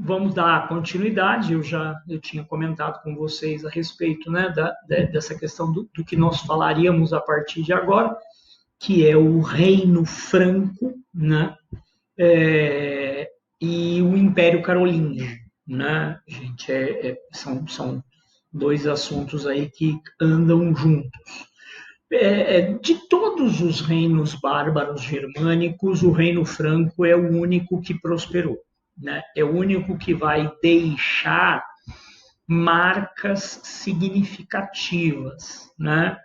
vamos dar continuidade. Eu tinha comentado com vocês a respeito, né, dessa questão do que nós falaríamos a partir de agora, que é o Reino Franco, né, e o Império Carolíngio, né, gente, são dois assuntos aí que andam juntos. De todos os reinos bárbaros germânicos, o Reino Franco é o único que prosperou, né? É o único que vai deixar marcas significativas, né?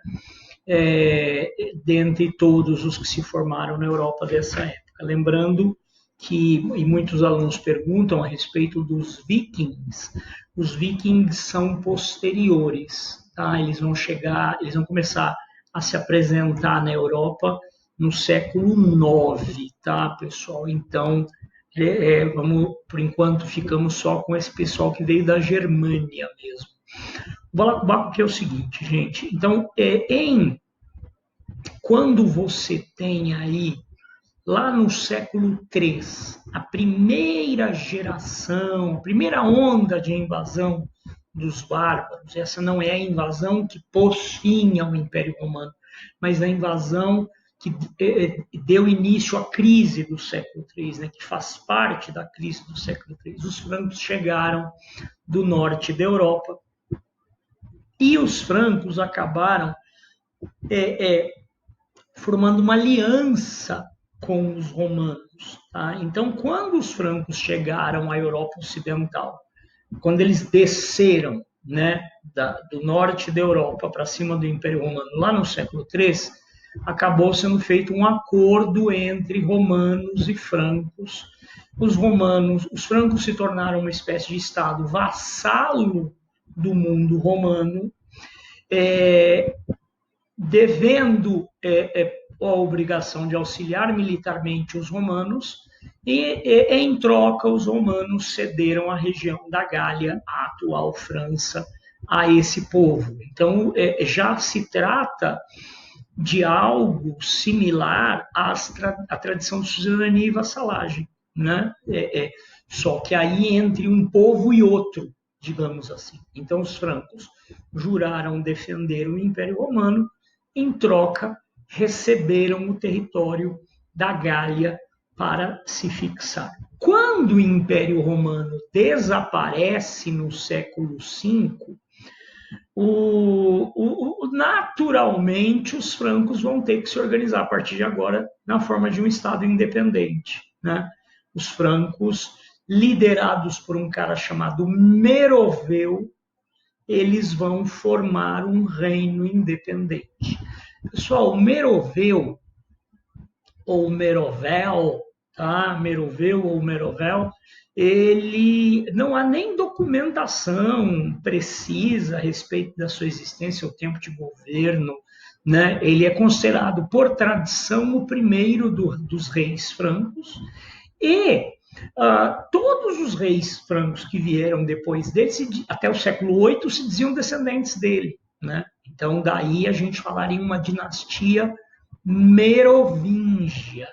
Dentre todos os que se formaram na Europa dessa época. Lembrando que, e muitos alunos perguntam a respeito dos vikings, os vikings são posteriores, tá? Eles vão começar a se apresentar na Europa no século IX, tá, pessoal? Então, vamos, por enquanto, ficamos só com esse pessoal que veio da Germânia mesmo. O balacobaco que é o seguinte, gente. Então, quando você tem aí, lá no século III, a primeira geração, a primeira onda de invasão dos bárbaros, essa não é a invasão que pôs fim ao Império Romano, mas a invasão que deu início à crise do século III, né, que faz parte da crise do século III. Os francos chegaram do norte da Europa e os francos acabaram formando uma aliança com os romanos. Tá? Então, quando os francos chegaram à Europa Ocidental, quando eles desceram, né, do norte da Europa para cima do Império Romano, lá no século III, acabou sendo feito um acordo entre romanos e francos. Os francos se tornaram uma espécie de estado vassalo do mundo romano, devendo a obrigação de auxiliar militarmente os romanos, e em troca os romanos cederam a região da Gália, a atual França, a esse povo. Então já se trata de algo similar à tradição de suzerania e vassalagem, né? Só que aí entre um povo e outro, digamos assim. Então os francos juraram defender o Império Romano, em troca receberam o território da Gália para se fixar. Quando o Império Romano desaparece no século V, naturalmente os francos vão ter que se organizar a partir de agora na forma de um Estado independente, né? Os francos, liderados por um cara chamado Meroveu, eles vão formar um reino independente. Pessoal, Meroveu, ou Merovel, tá? Meroveu ou Merovel, ele não há nem documentação precisa a respeito da sua existência, o tempo de governo, né? Ele é considerado, por tradição, o primeiro dos reis francos, e todos os reis francos que vieram depois dele, até o século VIII, se diziam descendentes dele, né? Então, daí a gente falaria em uma dinastia merovingia.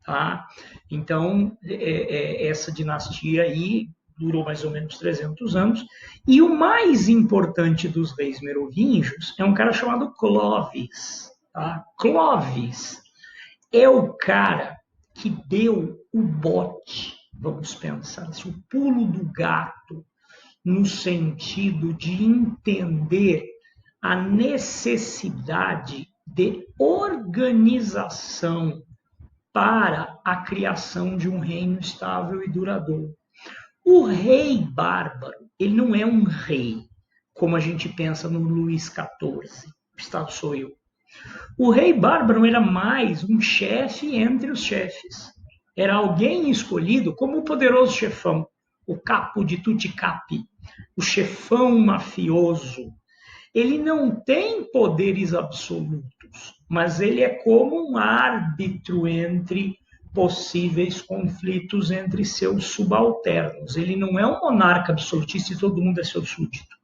Tá? Então, essa dinastia aí durou mais ou menos 300 anos. E o mais importante dos reis merovingios é um cara chamado Clovis. Tá? Clovis é o cara que deu o bote, vamos pensar assim, o pulo do gato, no sentido de entender a necessidade de organização para a criação de um reino estável e duradouro. O rei bárbaro, ele não é um rei, como a gente pensa no Luís XIV, o Estado sou eu. O rei bárbaro era mais um chefe entre os chefes. Era alguém escolhido como o poderoso chefão, o capo de tutti capi, o chefão mafioso. Ele não tem poderes absolutos, mas ele é como um árbitro entre possíveis conflitos entre seus subalternos. Ele não é um monarca absolutista e todo mundo é seu súdito.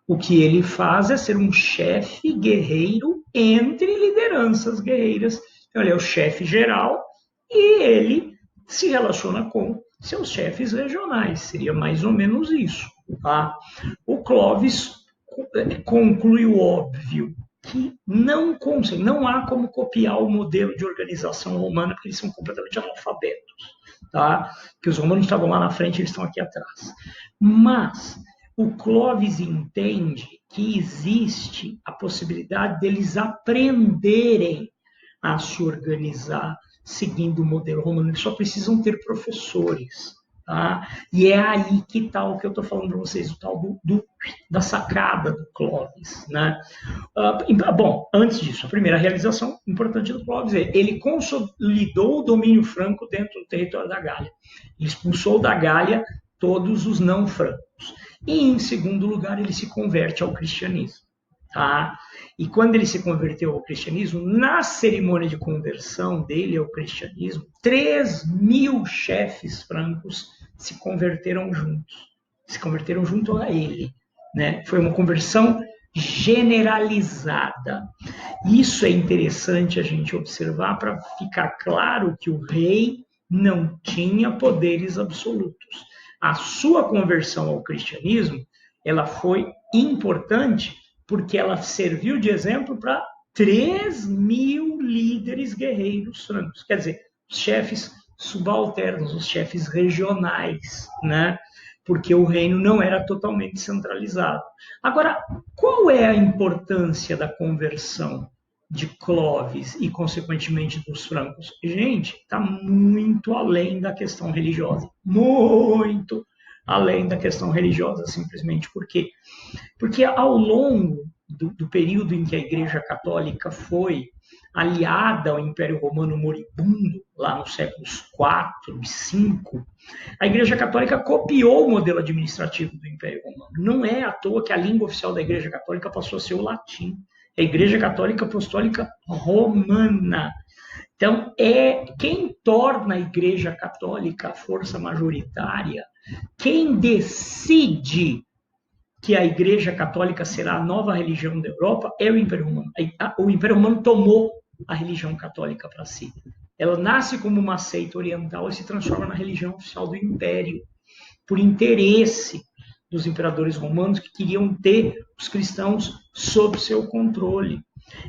O que ele faz é ser um chefe guerreiro entre lideranças guerreiras. Então, ele é o chefe geral e ele se relaciona com seus chefes regionais. Seria mais ou menos isso. Tá? O Clovis conclui o óbvio, que não há como copiar o modelo de organização romana, porque eles são completamente analfabetos. Tá? Que os romanos estavam lá na frente, eles estão aqui atrás. Mas o Clovis entende que existe a possibilidade deles aprenderem a se organizar seguindo o modelo romano. Eles só precisam ter professores. Tá? E é aí que está o que eu estou falando para vocês, o tal da sacada do Clovis. Né? Bom, antes disso, a primeira realização importante do Clovis é ele consolidou o domínio franco dentro do território da Gália. Ele expulsou da Gália todos os não francos. E, em segundo lugar, ele se converte ao cristianismo. Tá? E quando ele se converteu ao cristianismo, na cerimônia de conversão dele ao cristianismo, 3.000 chefes francos se converteram junto a ele. Né? Foi uma conversão generalizada. Isso é interessante a gente observar para ficar claro que o rei não tinha poderes absolutos. A sua conversão ao cristianismo, ela foi importante porque ela serviu de exemplo para 3.000 líderes guerreiros francos. Quer dizer, os chefes subalternos, os chefes regionais, né? Porque o reino não era totalmente centralizado. Agora, qual é a importância da conversão de Clovis e, consequentemente, dos francos? Gente, está muito além da questão religiosa. Muito além da questão religiosa, simplesmente. Por quê? Porque ao longo do período em que a Igreja Católica foi aliada ao Império Romano moribundo, lá nos séculos IV e V, a Igreja Católica copiou o modelo administrativo do Império Romano. Não é à toa que a língua oficial da Igreja Católica passou a ser o latim. É a Igreja Católica Apostólica Romana. Então, quem torna a Igreja Católica a força majoritária, quem decide que a Igreja Católica será a nova religião da Europa é o Império Romano. O Império Romano tomou a religião católica para si. Ela nasce como uma seita oriental e se transforma na religião oficial do Império, por interesse dos imperadores romanos que queriam ter os cristãos sob seu controle.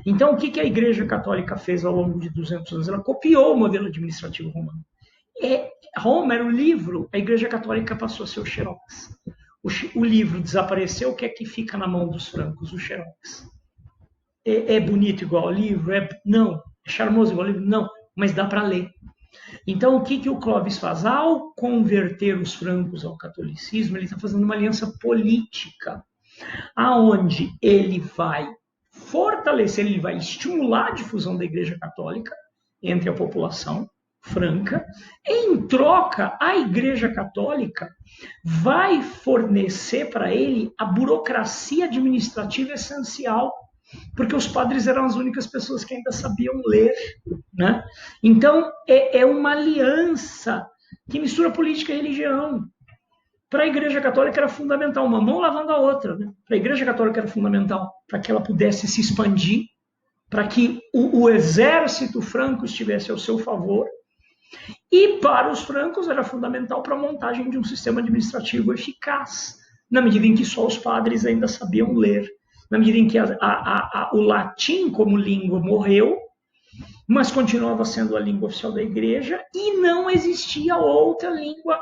Então, o que a Igreja Católica fez ao longo de 200 anos? Ela copiou o modelo administrativo romano. Roma era o livro, a Igreja Católica passou a ser o xerox. O livro desapareceu, o que é que fica na mão dos francos? O xerox. É bonito igual ao livro? Não. É charmoso igual ao livro? Não. Mas dá para ler. Então, o que o Clovis faz? Ao converter os francos ao catolicismo, ele está fazendo uma aliança política, aonde ele vai fortalecer, ele vai estimular a difusão da Igreja Católica entre a população franca. Em troca, a Igreja Católica vai fornecer para ele a burocracia administrativa essencial, porque os padres eram as únicas pessoas que ainda sabiam ler. Né? Então, é uma aliança que mistura política e religião. Para a Igreja Católica era fundamental, uma mão lavando a outra. Né? Para a Igreja Católica era fundamental para que ela pudesse se expandir, para que o exército franco estivesse ao seu favor. E para os francos era fundamental para a montagem de um sistema administrativo eficaz, na medida em que só os padres ainda sabiam ler, na medida em que o latim como língua morreu, mas continuava sendo a língua oficial da igreja e não existia outra língua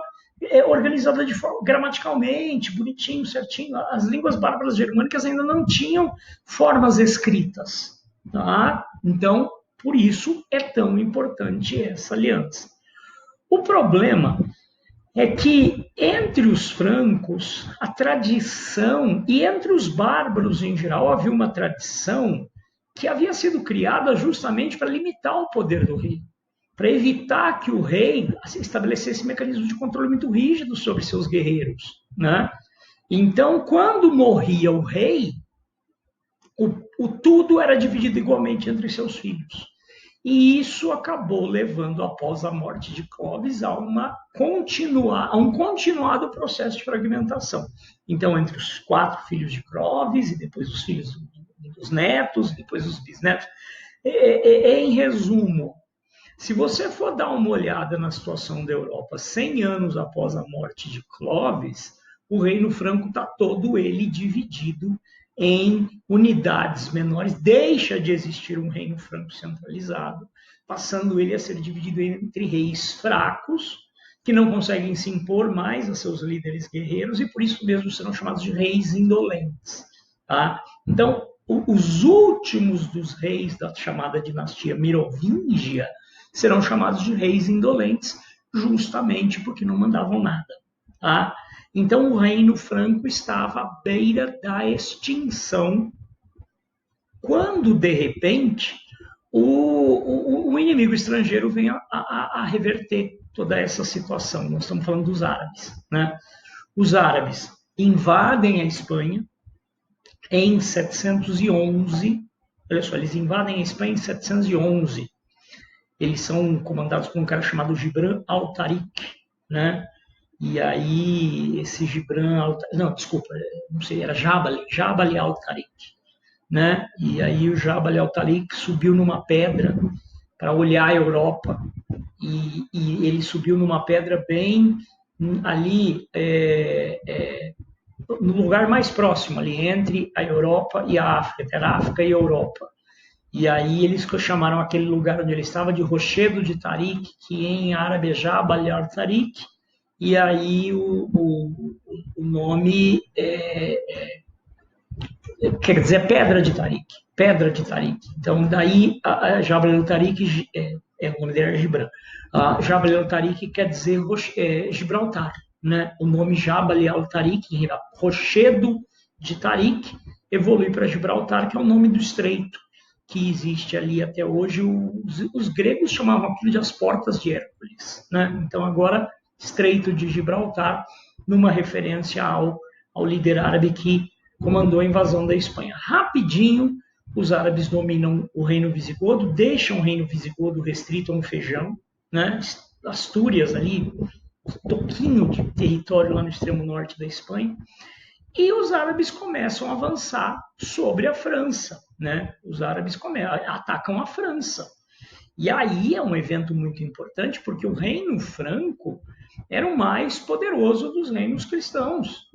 organizada de forma gramaticalmente, bonitinho, certinho. As línguas bárbaras germânicas ainda não tinham formas escritas. Tá? Então, por isso é tão importante essa aliança. O problema é que entre os francos, a tradição, e entre os bárbaros em geral, havia uma tradição que havia sido criada justamente para limitar o poder do rei, para evitar que o rei estabelecesse mecanismos de controle muito rígidos sobre seus guerreiros. Né? Então, quando morria o rei, tudo era dividido igualmente entre seus filhos. E isso acabou levando, após a morte de Clovis, a um continuado processo de fragmentação. Então, entre os 4 filhos de Clovis, e depois os filhos dos netos, e depois os bisnetos, em resumo, Se você for dar uma olhada na situação da Europa 100 anos após a morte de Clovis, o Reino Franco está todo ele dividido em unidades menores, deixa de existir um Reino Franco centralizado, passando ele a ser dividido entre reis fracos, que não conseguem se impor mais a seus líderes guerreiros e por isso mesmo serão chamados de reis indolentes. Tá? Então, os últimos dos reis da chamada dinastia Merovingia serão chamados de reis indolentes, justamente porque não mandavam nada. Tá? Então, o Reino Franco estava à beira da extinção, quando, de repente, o inimigo estrangeiro vem a reverter toda essa situação. Nós estamos falando dos árabes. Né? Os árabes invadem a Espanha em 711. Olha só, eles invadem a Espanha em 711. Eles são comandados por um cara chamado Gibran al-Tariq, né? E aí, esse Gibran al-Tariq, não, desculpa, não sei, era Jabal al-Tariq, né? E aí o Jabal al-Tariq subiu numa pedra para olhar a Europa e ele subiu numa pedra bem ali, no lugar mais próximo, ali entre a Europa e a África, era a África e a Europa. E aí eles chamaram aquele lugar onde ele estava de Rochedo de Tariq, que em árabe é Jabal al-Tariq, e aí o nome quer dizer Pedra de Tariq, Pedra de Tariq. Então daí a Jabal al-Tariq, o nome dele é Gibran, Jabal al-Tariq quer dizer Gibraltar, né? O nome Jabal al-Tariq, Rochedo de Tariq, evolui para Gibraltar, que é o nome do estreito que existe ali até hoje. Os gregos chamavam aquilo de as portas de Hércules, né? Então agora Estreito de Gibraltar, numa referência ao líder árabe que comandou a invasão da Espanha. Rapidinho, os árabes dominam o reino visigodo, deixam o reino visigodo restrito a um feijão, né? Astúrias ali, um toquinho de território lá no extremo norte da Espanha, e os árabes começam a avançar sobre a França, né? Os árabes atacam a França. E aí é um evento muito importante, porque o Reino Franco era o mais poderoso dos reinos cristãos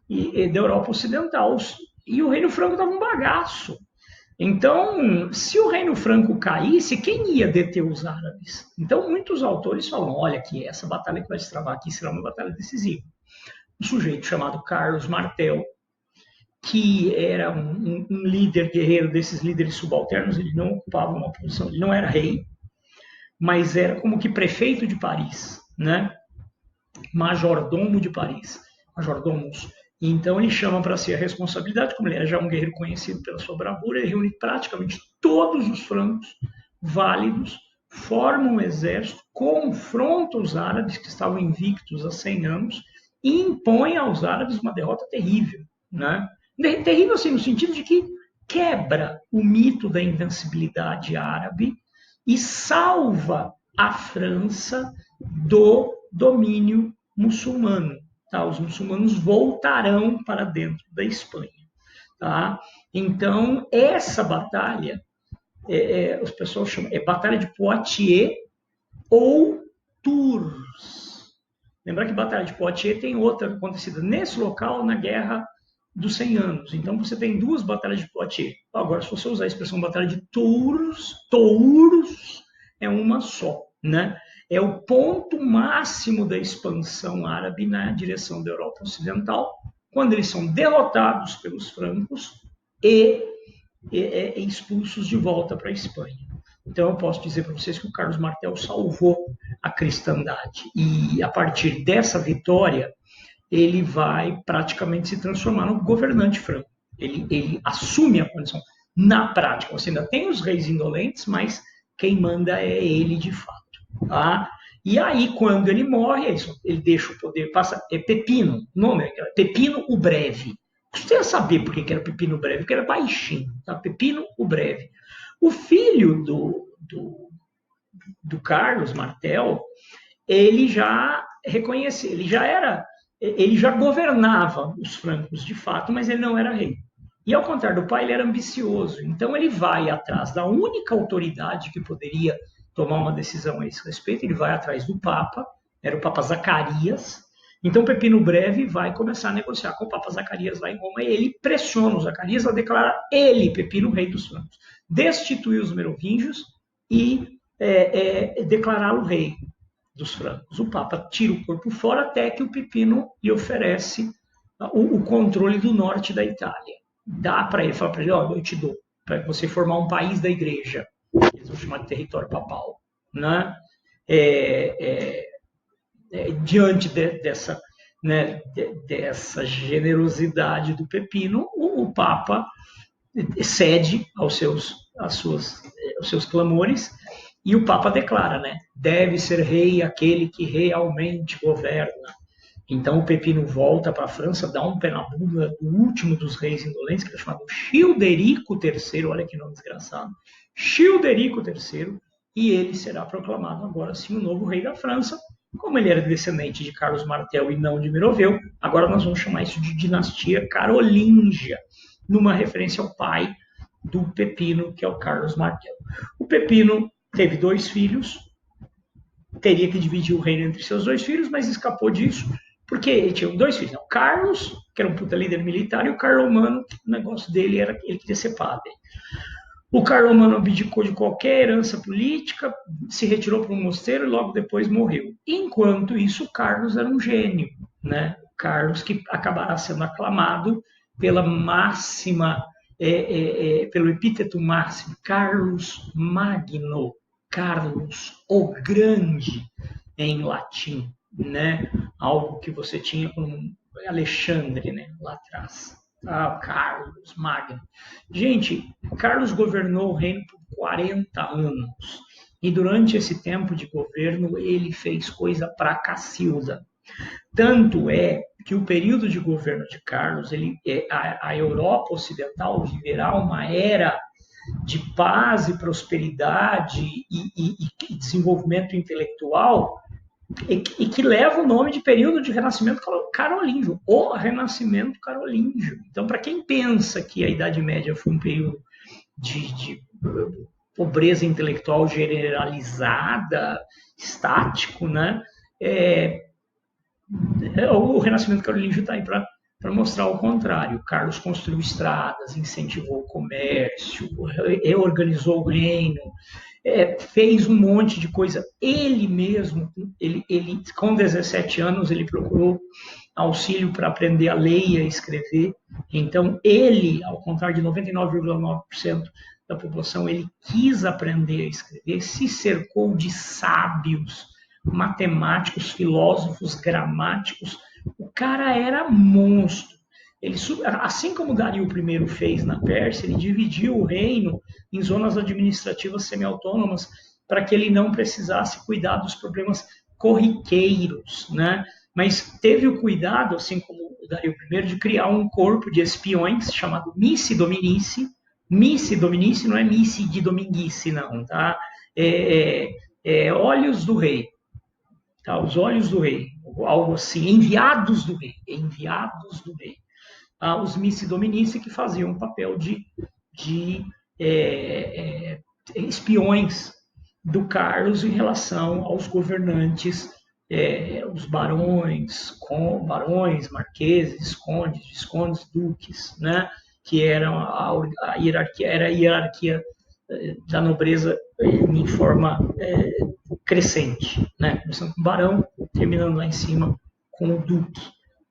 e da Europa Ocidental. E o Reino Franco estava um bagaço. Então, se o Reino Franco caísse, quem ia deter os árabes? Então, muitos autores falam, olha, que essa batalha que vai se travar aqui será uma batalha decisiva. Um sujeito chamado Carlos Martel, que era um líder guerreiro desses líderes subalternos, ele não ocupava uma posição, ele não era rei, mas era como que prefeito de Paris, né? Majordomo de Paris, majordomos. Então ele chama para si a responsabilidade, como ele era já um guerreiro conhecido pela sua bravura, ele reúne praticamente todos os francos válidos, forma um exército, confronta os árabes que estavam invictos há 100 anos e impõe aos árabes uma derrota terrível, né? Terrível assim no sentido de que quebra o mito da invencibilidade árabe e salva a França do domínio muçulmano. Tá? Os muçulmanos voltarão para dentro da Espanha. Tá? Então, essa batalha, os pessoal chamam, Batalha de Poitiers ou Tours. Lembrar que a Batalha de Poitiers tem outra acontecida nesse local na Guerra dos 100 anos. Então, você tem duas batalhas de Poitiers. Agora, se você usar a expressão Batalha de Tours, é uma só, né? É o ponto máximo da expansão árabe na direção da Europa Ocidental, quando eles são derrotados pelos francos e expulsos de volta para a Espanha. Então, eu posso dizer para vocês que o Carlos Martel salvou a cristandade. E, a partir dessa vitória, ele vai praticamente se transformar no governante franco. Ele assume a condição. Na prática, você ainda tem os reis indolentes, mas quem manda é ele de fato. Tá? E aí, quando ele morre, ele deixa o poder, passa, Pepino, nome é Pepino o Breve. Você ia saber por que era Pepino o Breve, porque era baixinho, tá? Pepino o Breve. O filho do Carlos Martel, ele já reconhecia, ele já governava os francos de fato, mas ele não era rei. E ao contrário do pai, ele era ambicioso. Então ele vai atrás da única autoridade que poderia tomar uma decisão a esse respeito, ele vai atrás do Papa, era o Papa Zacarias. Então Pepino Breve vai começar a negociar com o Papa Zacarias lá em Roma e ele pressiona o Zacarias a declarar ele, Pepino, rei dos francos, destituir os merovingios e declará-lo rei dos francos. O Papa tira o corpo fora até que o Pepino lhe oferece o controle do norte da Itália. Dá para ele, fala para ele, eu te dou, para você formar um país da igreja, eles vão chamar de território papal, né? Diante dessa, né, dessa generosidade do Pepino, o Papa cede aos seus clamores e o Papa declara, né, deve ser rei aquele que realmente governa. Então o Pepino volta para a França, dá um pé na bunda do último dos reis indolentes, que era chamado Childerico III, olha que nome desgraçado, Childerico III, e ele será proclamado agora sim o novo rei da França. Como ele era descendente de Carlos Martel e não de Meroveu, agora nós vamos chamar isso de dinastia carolíngia, numa referência ao pai do Pepino, que é o Carlos Martel. O Pepino teve 2 filhos, teria que dividir o reino entre seus 2 filhos, mas escapou disso, porque ele tinha 2 filhos. O Carlos, que era um puta líder militar, e o Carlomano, que o negócio dele era que ele queria ser padre. O Carlomano abdicou de qualquer herança política, se retirou para um mosteiro e logo depois morreu. Enquanto isso, o Carlos era um gênio, né? O Carlos que acabará sendo aclamado pela máxima, pelo epíteto máximo, Carlos Magno, Carlos o Grande, em latim, né? Algo que você tinha com Alexandre, né? Lá atrás. Carlos Magno. Gente, Carlos governou o reino por 40 anos. E durante esse tempo de governo, ele fez coisa pra cacilda. Tanto é que o período de governo de Carlos, a Europa Ocidental viverá uma era de paz e prosperidade e desenvolvimento intelectual e que leva o nome de período de renascimento carolíngio, o renascimento carolíngio. Então, para quem pensa que a Idade Média foi um período de pobreza intelectual generalizada, estático, né? O renascimento carolíngio está aí para mostrar o contrário. Carlos construiu estradas, incentivou o comércio, reorganizou o reino, fez um monte de coisa. Ele mesmo, com 17 anos, ele procurou auxílio para aprender a ler e a escrever. Então, ele, ao contrário de 99,9% da população, ele quis aprender a escrever, se cercou de sábios, matemáticos, filósofos, gramáticos. O cara era monstro. Ele, assim como Dario I fez na Pérsia, ele dividiu o reino em zonas administrativas semi-autônomas para que ele não precisasse cuidar dos problemas corriqueiros, né? Mas teve o cuidado, assim como o Dario I, de criar um corpo de espiões chamado Missi Dominici. Missi Dominici não é Missi de Dominguice, não, tá? Olhos do rei. Tá, os olhos do rei, algo assim, enviados do rei, os Missi Dominici, que faziam o papel de espiões do Carlos em relação aos governantes, os barões, marqueses, condes, viscondes, duques, né? Que eram a hierarquia da nobreza em forma crescente, né? Começando com o barão, terminando lá em cima com o duque,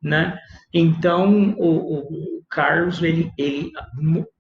né? Então o Carlos ele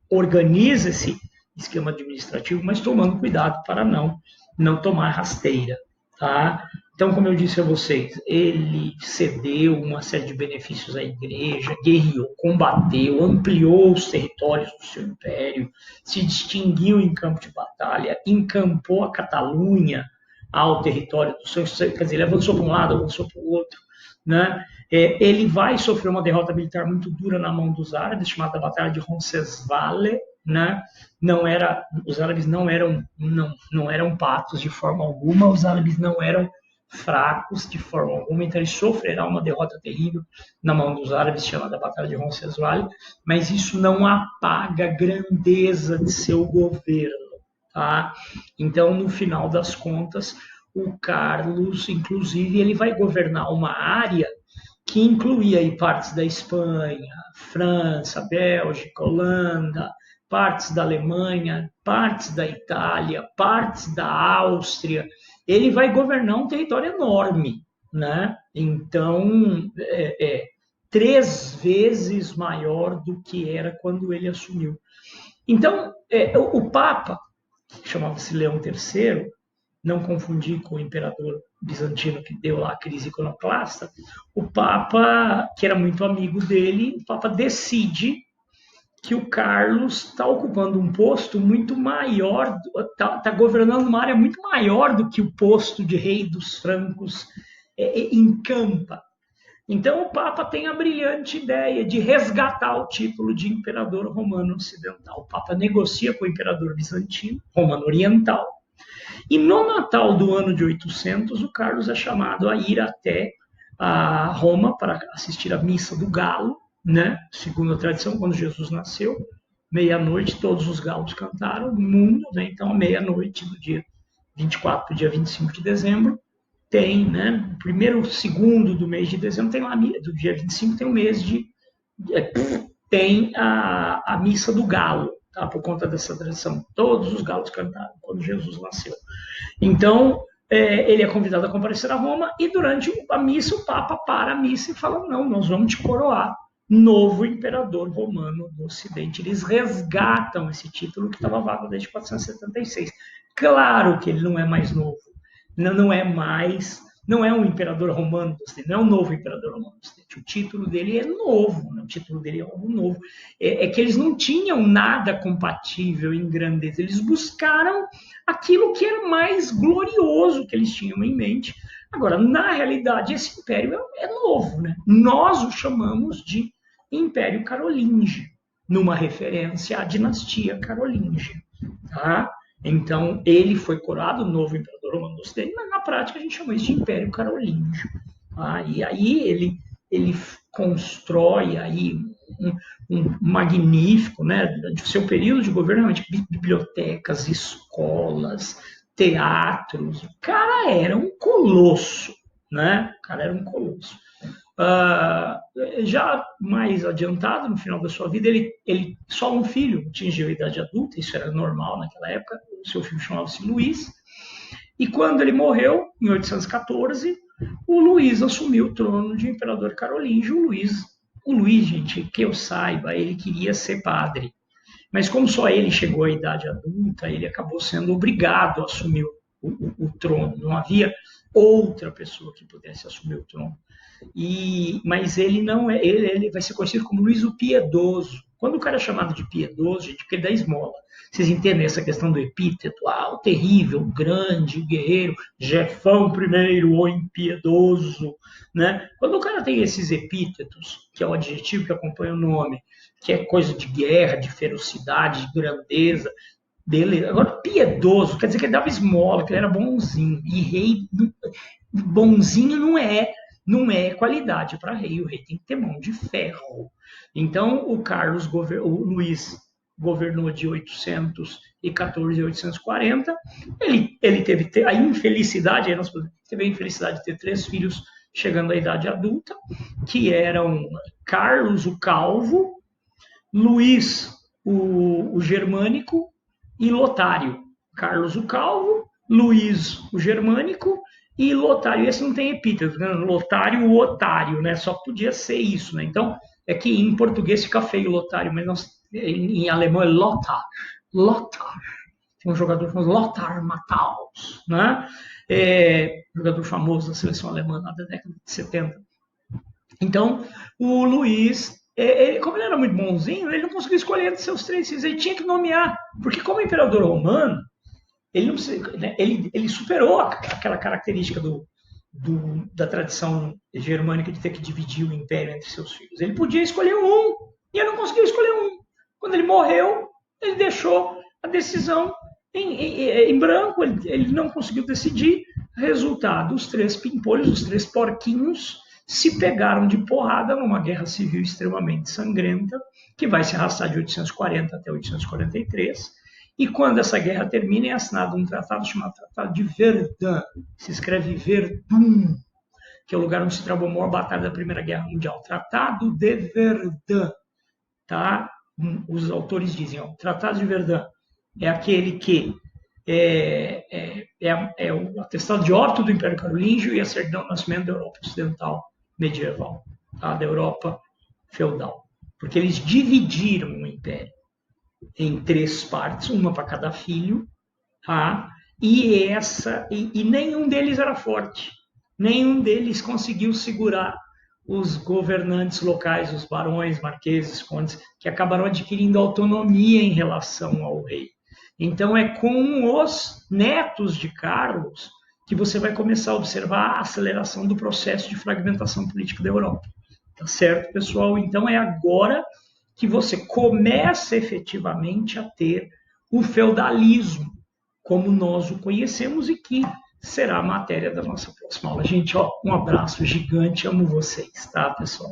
organiza esse esquema administrativo, mas tomando cuidado para não tomar rasteira, tá? Então, como eu disse a vocês, ele cedeu uma série de benefícios à igreja, guerreou, combateu, ampliou os territórios do seu império, se distinguiu em campo de batalha, encampou a Catalunha ao território do seu, quer dizer, ele avançou para um lado, avançou para o outro, né? Ele vai sofrer uma derrota militar muito dura na mão dos árabes, chamada Batalha de Roncesvalles, né? Os árabes não eram patos de forma alguma, os árabes não eram fracos de forma alguma, então ele sofrerá uma derrota terrível na mão dos árabes, chamada Batalha de Roncesvalles, mas isso não apaga a grandeza de seu governo, Tá? Então, no final das contas, o Carlos, inclusive, ele vai governar uma área que incluía aí partes da Espanha, França, Bélgica, Holanda, partes da Alemanha, partes da Itália, partes da Áustria. Ele vai governar um território enorme, né? Então, 3 vezes maior do que era quando ele assumiu. Então, o Papa, que chamava-se Leão III, não confundir com o imperador bizantino que deu lá a crise iconoclasta, o Papa, que era muito amigo dele, o Papa decide que o Carlos está ocupando um posto muito maior, está governando uma área muito maior do que o posto de rei dos francos em Campa. Então o Papa tem a brilhante ideia de resgatar o título de imperador romano ocidental. O Papa negocia com o imperador bizantino, romano oriental, e no Natal do ano de 800, o Carlos é chamado a ir até a Roma para assistir à Missa do Galo, né? Segundo a tradição, quando Jesus nasceu, meia-noite, todos os galos cantaram no mundo, né? Então, à meia-noite do dia 24 para o dia 25 de dezembro, tem, né? O primeiro, segundo do mês de dezembro, tem lá, do dia 25, tem o mês de. Tem a Missa do Galo, tá? Por conta dessa tradição. Todos os galos cantaram quando Jesus nasceu. Então, ele é convidado a comparecer a Roma e durante a missa, o Papa para a missa e fala, não, nós vamos te coroar novo imperador romano do Ocidente. Eles resgatam esse título que estava vago desde 476. Claro que ele não é mais novo, não é um imperador romano do Ocidente, não é um novo imperador romano do Ocidente. O título dele é novo, né? O título dele é algo novo. É que eles não tinham nada compatível em grandeza, eles buscaram aquilo que era mais glorioso que eles tinham em mente. Agora, na realidade, esse império é novo, né? Nós o chamamos de Império Carolíngio, numa referência à dinastia carolíngia, tá? Então, ele foi coroado novo imperador romano do Ocidente, mas na prática a gente chama isso de Império Carolíngio. Tá? E aí ele constrói aí um magnífico, né? Durante o seu período de governo, realmente, bibliotecas, escolas, teatros. O cara era um colosso, né? O cara era um colosso. Já mais adiantado, no final da sua vida, ele só um filho atingiu a idade adulta, isso era normal naquela época, o seu filho chamava-se Luís, e quando ele morreu, em 814, o Luís assumiu o trono de imperador carolíngio. O Luís, gente, que eu saiba, ele queria ser padre, mas como só ele chegou à idade adulta, ele acabou sendo obrigado a assumir o trono, não havia outra pessoa que pudesse assumir o trono. Mas ele não é, ele vai ser conhecido como Luís o Piedoso. Quando o cara é chamado de piedoso, gente, porque ele dá esmola. Vocês entendem essa questão do epíteto? O terrível, o grande, o guerreiro, Jefão I, o impiedoso. Né? Quando o cara tem esses epítetos, que é o adjetivo que acompanha o nome, que é coisa de guerra, de ferocidade, de grandeza, beleza. Agora, piedoso, quer dizer que ele dava esmola, que ele era bonzinho. E rei, bonzinho não é qualidade para rei. O rei tem que ter mão de ferro. Então, o Luís governou de 814 a 840. Ele teve a infelicidade, teve a infelicidade de ter 3 filhos chegando à idade adulta, que eram Carlos o Calvo, Luís o Germânico e Lotário. Carlos o Calvo, Luís o Germânico e Lotário. Esse não tem epíteto, né? Lotário o Otário, né? Só podia ser isso, né? Então, é que em português fica feio Lotário, mas não, em alemão é Lothar. Lothar. Tem um jogador famoso, Lothar Matthaus, né? Jogador famoso da seleção alemã da década de 70. Então, o Luís, como ele era muito bonzinho, ele não conseguiu escolher entre seus 3 filhos, ele tinha que nomear, porque como imperador romano, ele superou aquela característica da tradição germânica de ter que dividir o império entre seus filhos. Ele podia escolher um, e ele não conseguiu escolher um. Quando ele morreu, ele deixou a decisão em branco, ele não conseguiu decidir. Resultado, os 3 pimpolhos, os 3 porquinhos, se pegaram de porrada numa guerra civil extremamente sangrenta, que vai se arrastar de 840 até 843, E quando essa guerra termina, é assinado um tratado chamado Tratado de Verdun. Se escreve Verdun, que é o lugar onde se travou a maior batalha da Primeira Guerra Mundial. Tratado de Verdun. Tá? Os autores dizem, ó, o Tratado de Verdun é aquele que é o atestado de óbito do Império Carolíngio e a certidão de nascimento da Europa Ocidental medieval, tá? Da Europa feudal. Porque eles dividiram o Império em 3 partes, uma para cada filho, tá? E nenhum deles era forte. Nenhum deles conseguiu segurar os governantes locais, os barões, marqueses, condes, que acabaram adquirindo autonomia em relação ao rei. Então é com os netos de Carlos que você vai começar a observar a aceleração do processo de fragmentação política da Europa. Tá certo, pessoal? Então é agora que você começa efetivamente a ter o feudalismo como nós o conhecemos e que será a matéria da nossa próxima aula. Gente, ó, um abraço gigante, amo vocês, tá, pessoal?